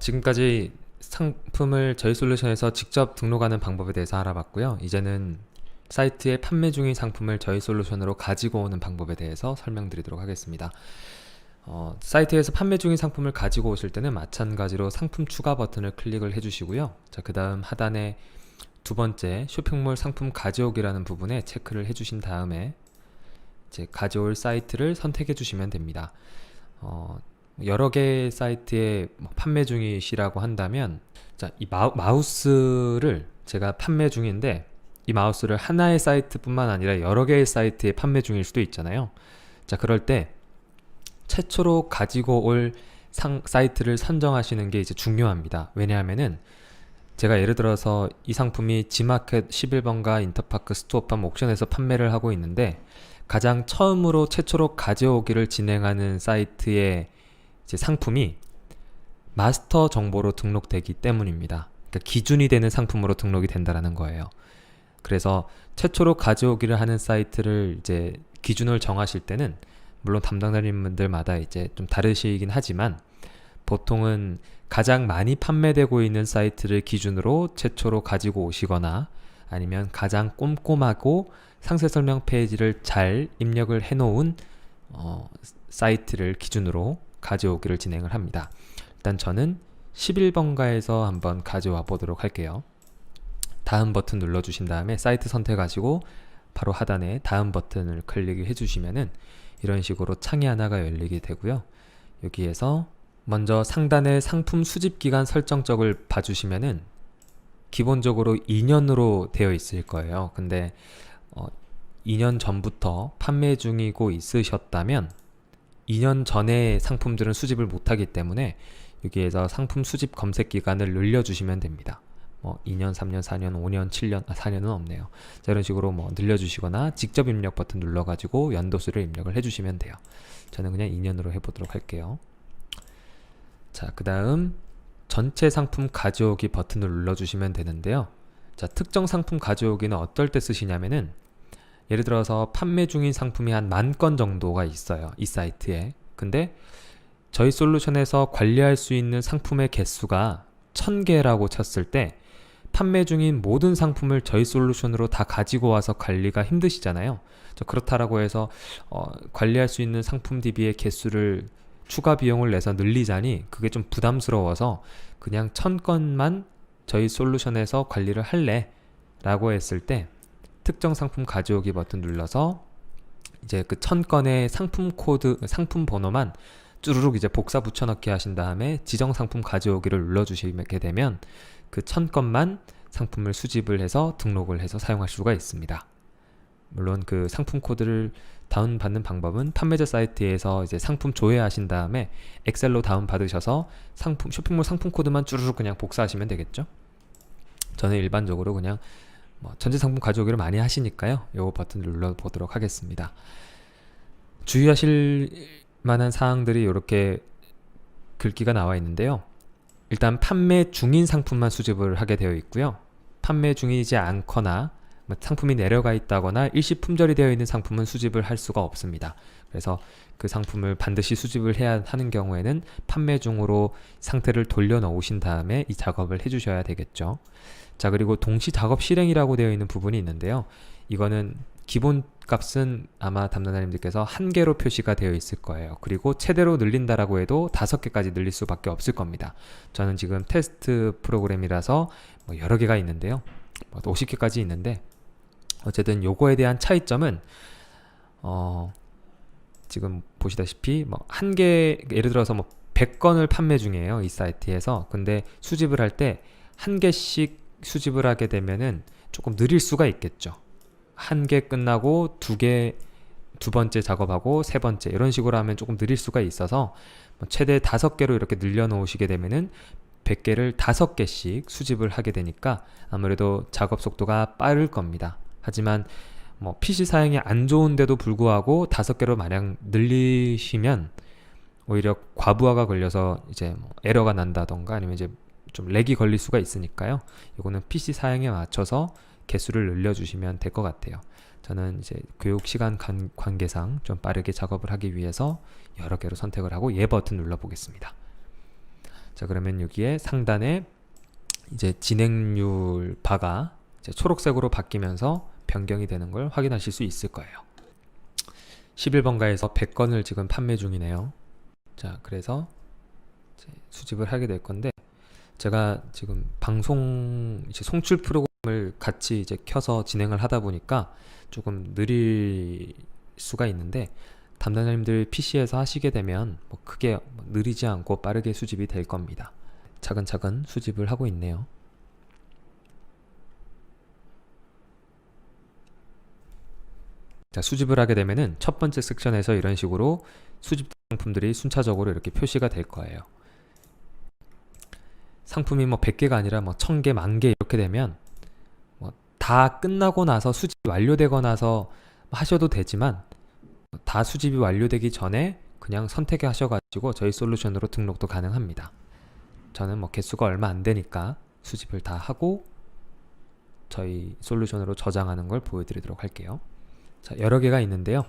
지금까지 상품을 저희 솔루션에서 직접 등록하는 방법에 대해서 알아봤고요. 이제는 사이트에 판매 중인 상품을 저희 솔루션으로 가지고 오는 방법에 대해서 설명드리도록 하겠습니다. 사이트에서 판매 중인 상품을 가지고 오실 때는 마찬가지로 상품 추가 버튼을 클릭을 해주시고요. 자, 그 다음 하단에 두 번째 쇼핑몰 상품 가져오기라는 부분에 체크를 해주신 다음에 이제 가져올 사이트를 선택해 주시면 됩니다. 여러 개의 사이트에 판매 중이시라고 한다면, 자, 이 마우스를 제가 판매 중인데 이 마우스를 하나의 사이트뿐만 아니라 여러 개의 사이트에 판매 중일 수도 있잖아요. 자, 그럴 때 최초로 가지고 올 사이트를 선정하시는 게 이제 중요합니다. 왜냐하면은 제가 예를 들어서 이 상품이 지마켓 11번가 인터파크 스토어팜 옥션에서 판매를 하고 있는데 가장 처음으로 최초로 가져오기를 진행하는 사이트의 이제 상품이 마스터 정보로 등록되기 때문입니다. 그러니까 기준이 되는 상품으로 등록이 된다는 거예요. 그래서 최초로 가져오기를 하는 사이트를 이제 기준을 정하실 때는 물론 담당자님들마다 이제 좀 다르시긴 하지만 보통은 가장 많이 판매되고 있는 사이트를 기준으로 최초로 가지고 오시거나 아니면 가장 꼼꼼하고 상세 설명 페이지를 잘 입력을 해놓은 사이트를 기준으로 가져오기를 진행을 합니다. 일단 저는 11번가에서 한번 가져와 보도록 할게요. 다음 버튼 눌러주신 다음에 사이트 선택하시고 바로 하단에 다음 버튼을 클릭해 주시면은 이런 식으로 창이 하나가 열리게 되고요. 여기에서 먼저 상단에 상품 수집 기간 설정 쪽을 봐주시면은 기본적으로 2년으로 되어 있을 거예요. 근데 2년 전부터 판매 중이고 있으셨다면 2년 전에 상품들은 수집을 못하기 때문에 여기에서 상품 수집 검색 기간을 늘려주시면 됩니다. 2년, 3년, 4년, 5년, 7년, 4년은 없네요. 자, 이런 식으로 늘려주시거나 직접 입력 버튼 눌러가지고 연도수를 입력을 해주시면 돼요. 저는 그냥 2년으로 해보도록 할게요. 자, 그 다음 전체 상품 가져오기 버튼을 눌러주시면 되는데요. 자, 특정 상품 가져오기는 어떨 때 쓰시냐면은 예를 들어서 판매 중인 상품이 한 10,000건 정도가 있어요, 이 사이트에. 근데 저희 솔루션에서 관리할 수 있는 상품의 개수가 1000개라고 쳤을 때 판매 중인 모든 상품을 저희 솔루션으로 다 가지고 와서 관리가 힘드시잖아요. 그렇다라고 해서 관리할 수 있는 상품 DB의 개수를 추가 비용을 내서 늘리자니 그게 좀 부담스러워서 그냥 1000건만 저희 솔루션에서 관리를 할래 라고 했을 때 특정 상품 가져오기 버튼 눌러서 이제 그 1000건의 상품 코드, 상품 번호만 쭈루룩 이제 복사 붙여넣기 하신 다음에 지정 상품 가져오기를 눌러주시게 되면 그 1000건만 상품을 수집을 해서 등록을 해서 사용할 수가 있습니다. 물론 그 상품 코드를 다운받는 방법은 판매자 사이트에서 이제 상품 조회하신 다음에 엑셀로 다운받으셔서 쇼핑몰 상품 코드만 쭈루룩 그냥 복사하시면 되겠죠. 저는 일반적으로 그냥 전체 상품 가져오기를 많이 하시니까요. 요거 버튼 눌러보도록 하겠습니다. 주의하실 만한 사항들이 이렇게 글귀가 나와 있는데요. 일단 판매 중인 상품만 수집을 하게 되어 있고요. 판매 중이지 않거나 상품이 내려가 있다거나 일시품절이 되어 있는 상품은 수집을 할 수가 없습니다. 그래서 그 상품을 반드시 수집을 해야 하는 경우에는 판매 중으로 상태를 돌려 놓으신 다음에 이 작업을 해주셔야 되겠죠. 자, 그리고 동시 작업 실행이라고 되어 있는 부분이 있는데요. 이거는 기본 값은 아마 담당자님들께서 1개로 표시가 되어 있을 거예요. 그리고 최대로 늘린다라고 해도 5개까지 늘릴 수밖에 없을 겁니다. 저는 지금 테스트 프로그램이라서 여러 개가 있는데요. 50개까지 있는데 어쨌든 요거에 대한 차이점은 지금 보시다시피 1개, 예를 들어서 100건을 판매 중이에요, 이 사이트에서. 근데 수집을 할 때 1개씩 수집을 하게 되면은 조금 느릴 수가 있겠죠. 1개 끝나고 2개, 두 번째 작업하고 세 번째 이런 식으로 하면 조금 느릴 수가 있어서 최대 5개로 이렇게 늘려 놓으시게 되면은 100개를 5개씩 수집을 하게 되니까 아무래도 작업 속도가 빠를 겁니다. 하지만 뭐 PC 사양이 안 좋은데도 불구하고 5개로 마냥 늘리시면 오히려 과부하가 걸려서 이제 뭐 에러가 난다던가 아니면 이제 좀 렉이 걸릴 수가 있으니까요. 이거는 PC 사양에 맞춰서 개수를 늘려주시면 될 것 같아요. 저는 이제 교육 시간 관계상 좀 빠르게 작업을 하기 위해서 여러 개로 선택을 하고 예 버튼 눌러 보겠습니다. 자, 그러면 여기에 상단에 이제 진행률 바가 이제 초록색으로 바뀌면서 변경이 되는 걸 확인하실 수 있을 거예요. 11번가에서 100건을 지금 판매 중이네요. 자, 그래서 이제 수집을 하게 될 건데, 제가 지금 방송 이제 송출 프로그램을 같이 이제 켜서 진행을 하다 보니까 조금 느릴 수가 있는데, 담당자님들 PC에서 하시게 되면 뭐 크게 느리지 않고 빠르게 수집이 될 겁니다. 차근차근 수집을 하고 있네요. 자, 수집을 하게 되면은 첫 번째 섹션에서 이런 식으로 수집 상품들이 순차적으로 이렇게 표시가 될 거예요. 상품이 뭐 100개가 아니라 뭐 1000개, 10,000개 이렇게 되면 뭐 다 끝나고 나서 수집이 완료되고 나서 하셔도 되지만, 다 수집이 완료되기 전에 그냥 선택하셔가지고 저희 솔루션으로 등록도 가능합니다. 저는 뭐 개수가 얼마 안 되니까 수집을 다 하고 저희 솔루션으로 저장하는 걸 보여드리도록 할게요. 자, 여러 개가 있는데요.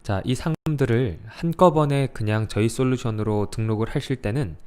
자, 이 상품들을 한꺼번에 그냥 저희 솔루션으로 등록을 하실 때는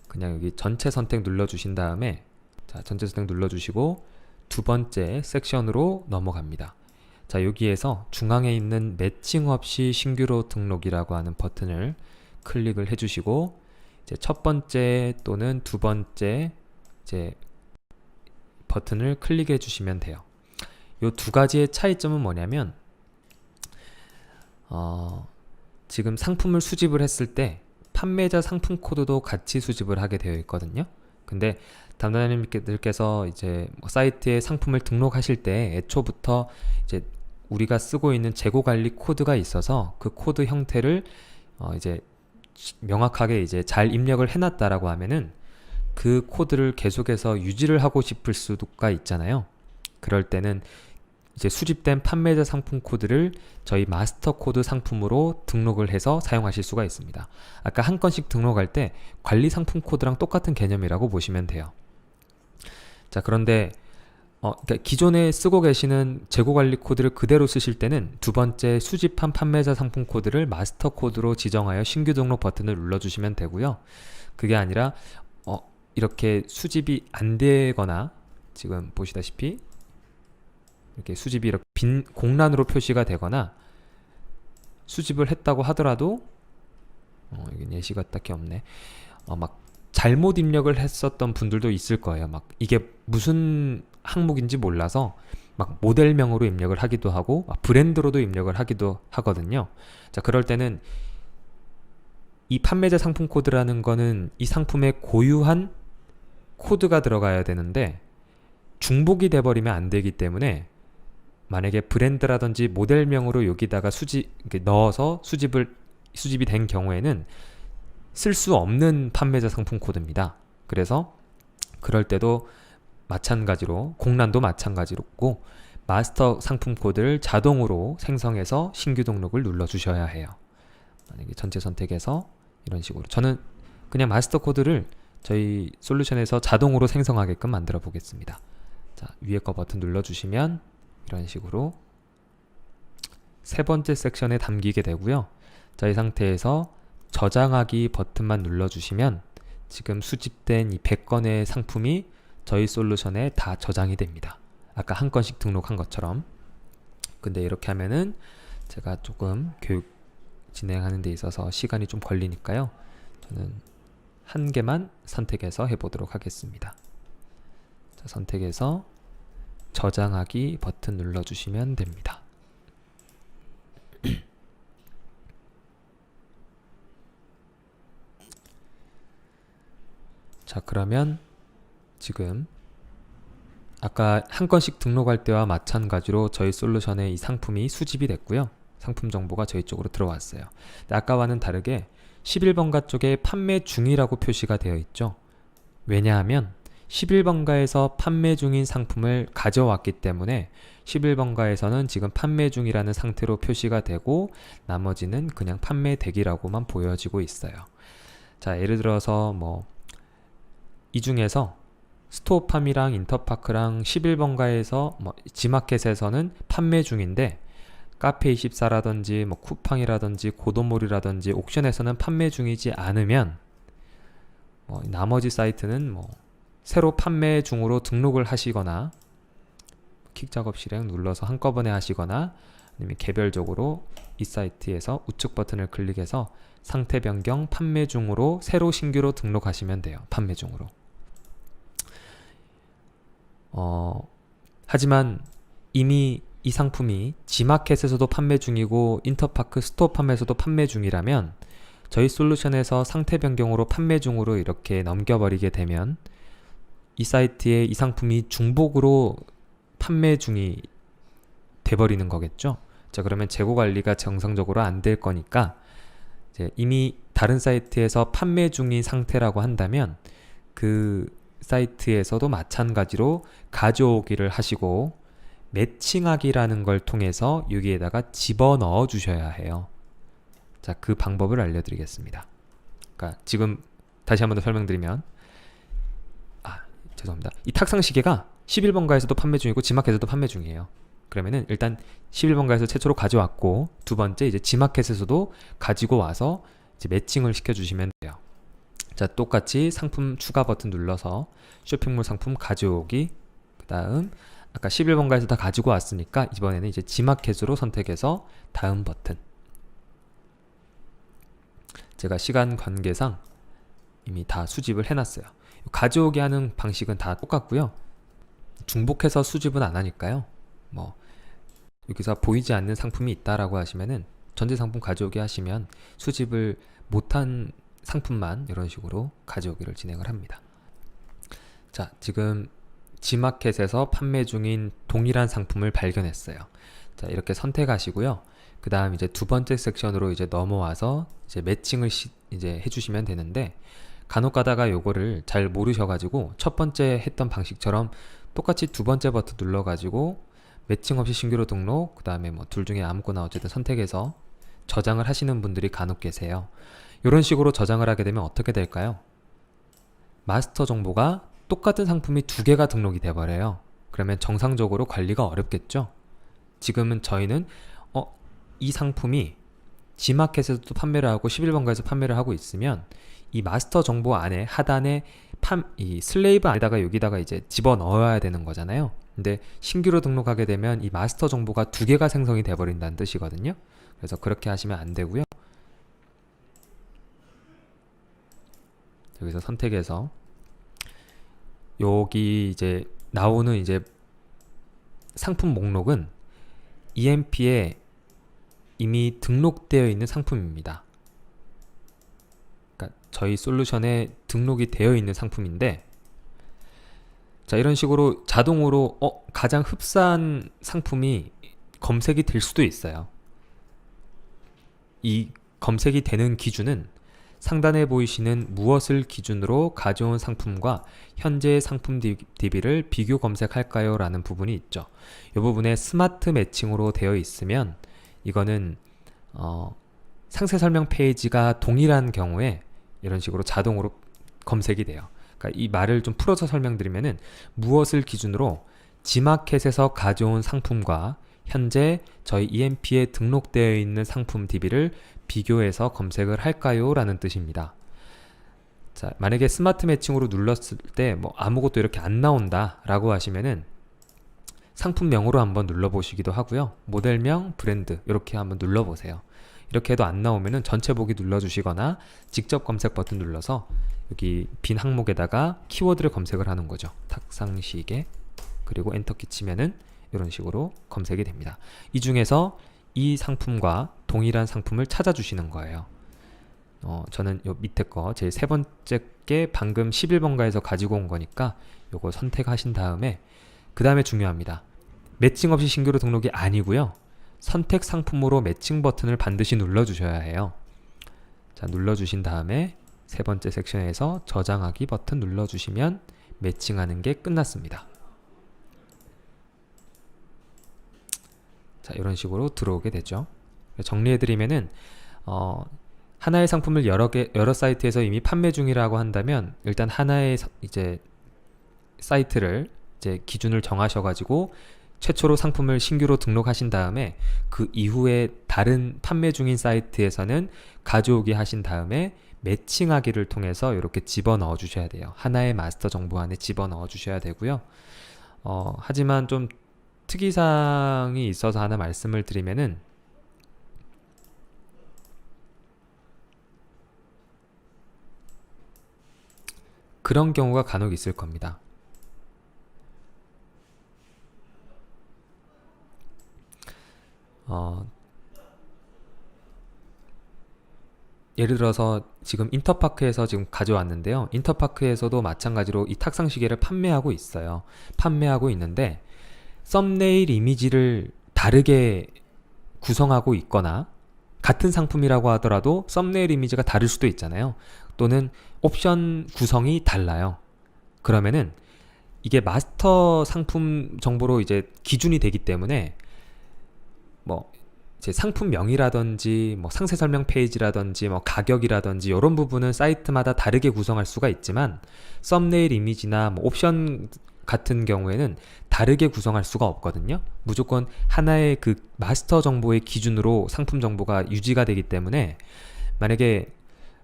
그냥 여기 전체 선택 눌러주신 다음에, 자, 전체 선택 눌러주시고 두 번째 섹션으로 넘어갑니다. 자, 여기에서 중앙에 있는 매칭 없이 신규로 등록이라고 하는 버튼을 클릭을 해주시고, 이제 첫 번째 또는 두 번째 이제 버튼을 클릭해 주시면 돼요. 이 두 가지의 차이점은 뭐냐면, 지금 상품을 수집을 했을 때 판매자 상품 코드도 같이 수집을 하게 되어 있거든요. 근데 담당자님들께서 이제 뭐 사이트에 상품을 등록하실 때 애초부터 이제 우리가 쓰고 있는 재고 관리 코드가 있어서 그 코드 형태를 이제 명확하게 이제 잘 입력을 해놨다라고 하면은 그 코드를 계속해서 유지를 하고 싶을 수가 있잖아요. 그럴 때는 이제 수집된 판매자 상품 코드를 저희 마스터 코드 상품으로 등록을 해서 사용하실 수가 있습니다. 아까 한 건씩 등록할 때 관리 상품 코드랑 똑같은 개념이라고 보시면 돼요. 자, 그런데 그러니까 기존에 쓰고 계시는 재고 관리 코드를 그대로 쓰실 때는 두 번째 수집한 판매자 상품 코드를 마스터 코드로 지정하여 신규 등록 버튼을 눌러주시면 되고요. 그게 아니라 이렇게 수집이 안 되거나, 지금 보시다시피 이렇게 수집이 이렇게 빈 공란으로 표시가 되거나 수집을 했다고 하더라도 여기 예시가 딱히 없네. 막 잘못 입력을 했었던 분들도 있을 거예요. 막 이게 무슨 항목인지 몰라서 막 모델명으로 입력을 하기도 하고 막 브랜드로도 입력을 하기도 하거든요. 자, 그럴 때는 이 판매자 상품 코드라는 거는 이 상품의 고유한 코드가 들어가야 되는데 중복이 돼버리면 안 되기 때문에, 만약에 브랜드라든지 모델명으로 여기다가 넣어서 수집이 된 경우에는 쓸 수 없는 판매자 상품 코드입니다. 그래서 그럴 때도 마찬가지로 공란도 마찬가지로고 마스터 상품 코드를 자동으로 생성해서 신규 등록을 눌러주셔야 해요. 만약에 전체 선택해서 이런 식으로, 저는 그냥 마스터 코드를 저희 솔루션에서 자동으로 생성하게끔 만들어 보겠습니다. 자, 위에 거 버튼 눌러주시면 이런 식으로 세 번째 섹션에 담기게 되고요. 자, 이 상태에서 저장하기 버튼만 눌러주시면 지금 수집된 이 100건의 상품이 저희 솔루션에 다 저장이 됩니다. 아까 한 건씩 등록한 것처럼. 근데 이렇게 하면은 제가 조금 교육 진행하는 데 있어서 시간이 좀 걸리니까요. 저는 한 개만 선택해서 해보도록 하겠습니다. 자, 선택해서 저장하기 버튼 눌러주시면 됩니다. 자, 그러면 지금 아까 한 건씩 등록할 때와 마찬가지로 저희 솔루션에 이 상품이 수집이 됐고요. 상품 정보가 저희 쪽으로 들어왔어요. 아까와는 다르게 11번가 쪽에 판매 중이라고 표시가 되어 있죠. 왜냐하면 11번가에서 판매 중인 상품을 가져왔기 때문에 11번가에서는 지금 판매 중이라는 상태로 표시가 되고 나머지는 그냥 판매 대기라고만 보여지고 있어요. 자, 예를 들어서 이 중에서 스토어팜이랑 인터파크랑 11번가에서 지마켓에서는 판매 중인데 카페24라든지 쿠팡이라든지 고도몰이라든지 옥션에서는 판매 중이지 않으면 나머지 사이트는 새로 판매 중으로 등록을 하시거나 킥 작업 실행 눌러서 한꺼번에 하시거나 아니면 개별적으로 이 사이트에서 우측 버튼을 클릭해서 상태 변경 판매 중으로 새로 신규로 등록하시면 돼요. 판매 중으로. 하지만 이미 이 상품이 지마켓에서도 판매 중이고 인터파크 스토어팜에서도 판매 중이라면 저희 솔루션에서 상태 변경으로 판매 중으로 이렇게 넘겨버리게 되면 이 사이트에 이 상품이 중복으로 판매 중이 돼버리는 거겠죠. 자, 그러면 재고 관리가 정상적으로 안 될 거니까 이제 이미 다른 사이트에서 판매 중인 상태라고 한다면 그 사이트에서도 마찬가지로 가져오기를 하시고 매칭하기라는 걸 통해서 여기에다가 집어넣어 주셔야 해요. 자, 그 방법을 알려드리겠습니다. 그러니까 지금 다시 한 번 더 설명드리면 죄송합니다. 이 탁상시계가 11번가에서도 판매 중이고 지마켓에서도 판매 중이에요. 그러면은 일단 11번가에서 최초로 가져왔고 두 번째 이제 지마켓에서도 가지고 와서 이제 매칭을 시켜주시면 돼요. 자, 똑같이 상품 추가 버튼 눌러서 쇼핑몰 상품 가져오기, 그 다음 아까 11번가에서 다 가지고 왔으니까 이번에는 이제 지마켓으로 선택해서 다음 버튼. 제가 시간 관계상 이미 다 수집을 해놨어요. 가져오게 하는 방식은 다 똑같고요. 중복해서 수집은 안 하니까요. 여기서 보이지 않는 상품이 있다라고 하시면은 전체 상품 가져오게 하시면 수집을 못한 상품만 이런 식으로 가져오기를 진행을 합니다. 자, 지금 지마켓에서 판매 중인 동일한 상품을 발견했어요. 자, 이렇게 선택하시고요. 그 다음 이제 두 번째 섹션으로 이제 넘어와서 이제 매칭을 이제 해주시면 되는데 간혹 가다가 요거를 잘 모르셔가지고 첫 번째 했던 방식처럼 똑같이 두 번째 버튼 눌러가지고 매칭 없이 신규로 등록, 그 다음에 둘 중에 아무거나 어쨌든 선택해서 저장을 하시는 분들이 간혹 계세요. 이런 식으로 저장을 하게 되면 어떻게 될까요? 마스터 정보가 똑같은 상품이 두 개가 등록이 돼버려요. 그러면 정상적으로 관리가 어렵겠죠? 지금은 저희는 이 상품이 지마켓에서도 판매를 하고 11번가에서 판매를 하고 있으면 이 마스터 정보 안에 하단에 이 슬레이브 안에다가 여기다가 이제 집어 넣어야 되는 거잖아요. 근데 신규로 등록하게 되면 이 마스터 정보가 두 개가 생성이 돼 버린다는 뜻이거든요. 그래서 그렇게 하시면 안 되고요. 여기서 선택해서 여기 이제 나오는 이제 상품 목록은 EMP에 이미 등록되어 있는 상품입니다. 그러니까 저희 솔루션에 등록이 되어 있는 상품인데, 자, 이런 식으로 자동으로 가장 흡사한 상품이 검색이 될 수도 있어요. 이 검색이 되는 기준은 상단에 보이시는 무엇을 기준으로 가져온 상품과 현재의 상품 DB를 비교 검색할까요? 라는 부분이 있죠. 이 부분에 스마트 매칭으로 되어 있으면 이거는 상세 설명 페이지가 동일한 경우에 이런 식으로 자동으로 검색이 돼요. 그러니까 이 말을 좀 풀어서 설명드리면은 무엇을 기준으로 지마켓에서 가져온 상품과 현재 저희 EMP에 등록되어 있는 상품 DB를 비교해서 검색을 할까요? 라는 뜻입니다. 자, 만약에 스마트 매칭으로 눌렀을 때 아무것도 이렇게 안 나온다 라고 하시면은 상품명으로 한번 눌러보시기도 하고요. 모델명, 브랜드 이렇게 한번 눌러보세요. 이렇게 해도 안 나오면은 전체 보기 눌러주시거나 직접 검색 버튼 눌러서 여기 빈 항목에다가 키워드를 검색을 하는 거죠. 탁상시계, 그리고 엔터키 치면은 이런 식으로 검색이 됩니다. 이 중에서 이 상품과 동일한 상품을 찾아주시는 거예요. 저는 요 밑에 거 제 세 번째 게 방금 11번가에서 가지고 온 거니까 요거 선택하신 다음에 그 다음에 중요합니다. 매칭 없이 신규로 등록이 아니고요. 선택 상품으로 매칭 버튼을 반드시 눌러주셔야 해요. 자, 눌러주신 다음에 세 번째 섹션에서 저장하기 버튼 눌러주시면 매칭하는 게 끝났습니다. 자, 이런 식으로 들어오게 되죠. 정리해드리면은 하나의 상품을 여러 사이트에서 이미 판매 중이라고 한다면 일단 하나의 이제 사이트를 이제 기준을 정하셔가지고 최초로 상품을 신규로 등록하신 다음에 그 이후에 다른 판매 중인 사이트에서는 가져오게 하신 다음에 매칭하기를 통해서 이렇게 집어넣어 주셔야 돼요. 하나의 마스터 정보 안에 집어넣어 주셔야 되고요. 하지만 좀 특이사항이 있어서 하나 말씀을 드리면은 그런 경우가 간혹 있을 겁니다. 예를 들어서 지금 인터파크에서 지금 가져왔는데요. 인터파크에서도 마찬가지로 이 탁상 시계를 판매하고 있어요. 판매하고 있는데 썸네일 이미지를 다르게 구성하고 있거나 같은 상품이라고 하더라도 썸네일 이미지가 다를 수도 있잖아요. 또는 옵션 구성이 달라요. 그러면은 이게 마스터 상품 정보로 이제 기준이 되기 때문에 뭐 이제 상품명이라든지 뭐 상세 설명 페이지라든지 뭐 가격이라든지 이런 부분은 사이트마다 다르게 구성할 수가 있지만 썸네일 이미지나 뭐 옵션 같은 경우에는 다르게 구성할 수가 없거든요. 무조건 하나의 그 마스터 정보의 기준으로 상품 정보가 유지가 되기 때문에 만약에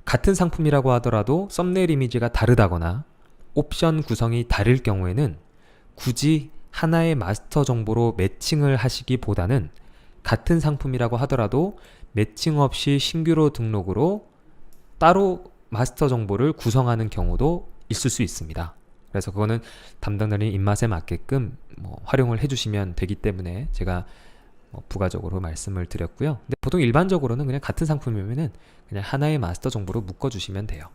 같은 상품이라고 하더라도 썸네일 이미지가 다르다거나 옵션 구성이 다를 경우에는 굳이 하나의 마스터 정보로 매칭을 하시기보다는 같은 상품이라고 하더라도 매칭 없이 신규로 등록으로 따로 마스터 정보를 구성하는 경우도 있을 수 있습니다. 그래서 그거는 담당자님 입맛에 맞게끔 활용을 해주시면 되기 때문에 제가 부가적으로 말씀을 드렸고요. 근데 보통 일반적으로는 그냥 같은 상품이면은 그냥 하나의 마스터 정보로 묶어주시면 돼요.